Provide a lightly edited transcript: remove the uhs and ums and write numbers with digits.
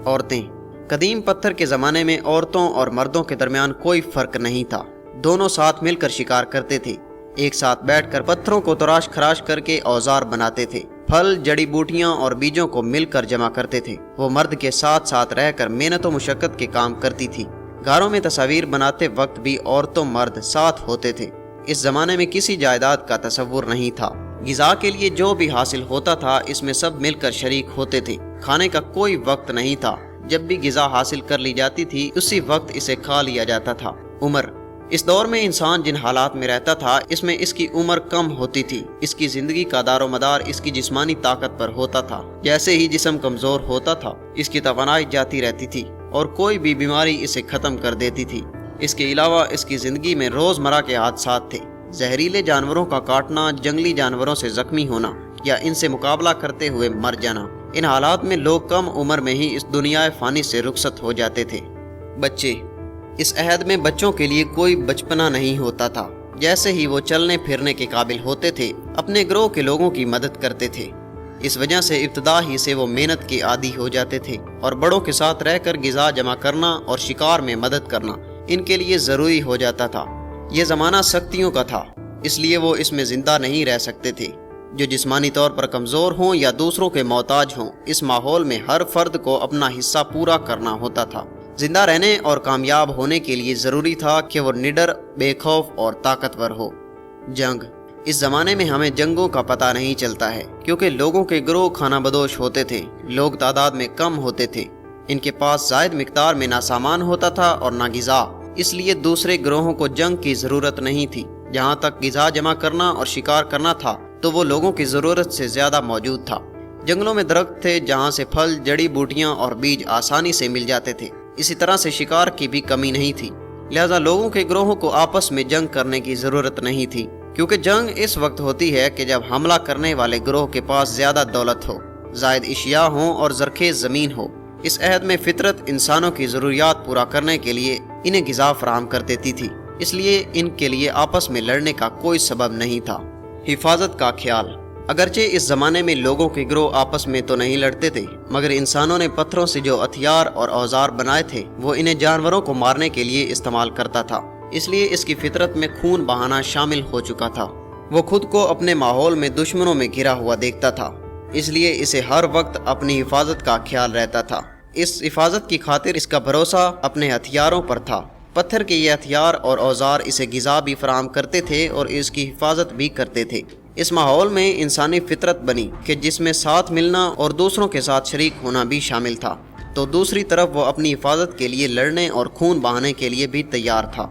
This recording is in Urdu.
عورتیں۔ قدیم پتھر کے زمانے میں عورتوں اور مردوں کے درمیان کوئی فرق نہیں تھا، دونوں ساتھ مل کر شکار کرتے تھے، ایک ساتھ بیٹھ کر پتھروں کو تراش خراش کر کے اوزار بناتے تھے، پھل، جڑی بوٹیاں اور بیجوں کو مل کر جمع کرتے تھے۔ وہ مرد کے ساتھ ساتھ رہ کر محنت و مشقت کے کام کرتی تھی۔ گھروں میں تصاویر بناتے وقت بھی عورتوں مرد ساتھ ہوتے تھے۔ اس زمانے میں کسی جائیداد کا تصور نہیں تھا۔ غذا کے لیے جو بھی حاصل ہوتا تھا اس میں سب مل کر شریک ہوتے تھے۔ کھانے کا کوئی وقت نہیں تھا، جب بھی غذا حاصل کر لی جاتی تھی اسی وقت اسے کھا لیا جاتا تھا۔ عمر، اس دور میں انسان جن حالات میں رہتا تھا اس میں اس کی عمر کم ہوتی تھی۔ اس کی زندگی کا دار و مدار اس کی جسمانی طاقت پر ہوتا تھا۔ جیسے ہی جسم کمزور ہوتا تھا اس کی توانائی جاتی رہتی تھی اور کوئی بھی بیماری اسے ختم کر دیتی تھی۔ اس کے علاوہ اس کی زندگی میں روزمرہ کے حادثات تھے، زہریلے جانوروں کا کاٹنا، جنگلی جانوروں سے زخمی ہونا یا ان سے مقابلہ کرتے ہوئے مر جانا۔ ان حالات میں لوگ کم عمر میں ہی اس دنیا فانی سے رخصت ہو جاتے تھے۔ بچے، اس عہد میں بچوں کے لیے کوئی بچپنا نہیں ہوتا تھا۔ جیسے ہی وہ چلنے پھرنے کے قابل ہوتے تھے اپنے گروہ کے لوگوں کی مدد کرتے تھے۔ اس وجہ سے ابتدا ہی سے وہ محنت کے عادی ہو جاتے تھے اور بڑوں کے ساتھ رہ کر غذا جمع کرنا اور شکار میں مدد کرنا ان کے لیے ضروری ہو جاتا تھا۔ یہ زمانہ سختیوں کا تھا، اس لیے وہ اس میں زندہ نہیں رہ سکتے تھے۔ جو جسمانی طور پر کمزور ہوں یا دوسروں کے محتاج ہوں، اس ماحول میں ہر فرد کو اپنا حصہ پورا کرنا ہوتا تھا۔ زندہ رہنے اور کامیاب ہونے کے لیے ضروری تھا کہ وہ نڈر، بے خوف اور طاقتور ہو۔ جنگ، اس زمانے میں ہمیں جنگوں کا پتہ نہیں چلتا ہے کیونکہ لوگوں کے گروہ خانہ بدوش ہوتے تھے، لوگ تعداد میں کم ہوتے تھے، ان کے پاس زائد مقدار میں نہ سامان ہوتا تھا اور نہ غذا، اس لیے دوسرے گروہوں کو جنگ کی ضرورت نہیں تھی۔ جہاں تک غذا جمع کرنا اور شکار کرنا تھا تو وہ لوگوں کی ضرورت سے زیادہ موجود تھا۔ جنگلوں میں درخت تھے جہاں سے پھل، جڑی بوٹیاں اور بیج آسانی سے مل جاتے تھے، اسی طرح سے شکار کی بھی کمی نہیں تھی، لہذا لوگوں کے گروہوں کو آپس میں جنگ کرنے کی ضرورت نہیں تھی، کیونکہ جنگ اس وقت ہوتی ہے کہ جب حملہ کرنے والے گروہ کے پاس زیادہ دولت ہو، زائد اشیاء ہوں اور زرخیز زمین ہو۔ اس عہد میں فطرت انسانوں کی ضروریات پورا کرنے کے لیے انہیں غذا فراہم کر دیتی تھی، اس لیے ان کے لیے آپس میں لڑنے کا کوئی سبب نہیں تھا۔ حفاظت کا خیال، اگرچہ اس زمانے میں لوگوں کے گروہ آپس میں تو نہیں لڑتے تھے، مگر انسانوں نے پتھروں سے جو ہتھیار اور اوزار بنائے تھے وہ انہیں جانوروں کو مارنے کے لیے استعمال کرتا تھا، اس لیے اس کی فطرت میں خون بہانا شامل ہو چکا تھا۔ وہ خود کو اپنے ماحول میں دشمنوں میں گھرا ہوا دیکھتا تھا، اس لیے اسے ہر وقت اپنی حفاظت کا خیال رہتا تھا۔ اس حفاظت کی خاطر اس کا بھروسہ اپنے ہتھیاروں پر تھا۔ پتھر کے یہ ہتھیار اور اوزار اسے غذا بھی فراہم کرتے تھے اور اس کی حفاظت بھی کرتے تھے۔ اس ماحول میں انسانی فطرت بنی کہ جس میں ساتھ ملنا اور دوسروں کے ساتھ شریک ہونا بھی شامل تھا، تو دوسری طرف وہ اپنی حفاظت کے لیے لڑنے اور خون بہانے کے لیے بھی تیار تھا۔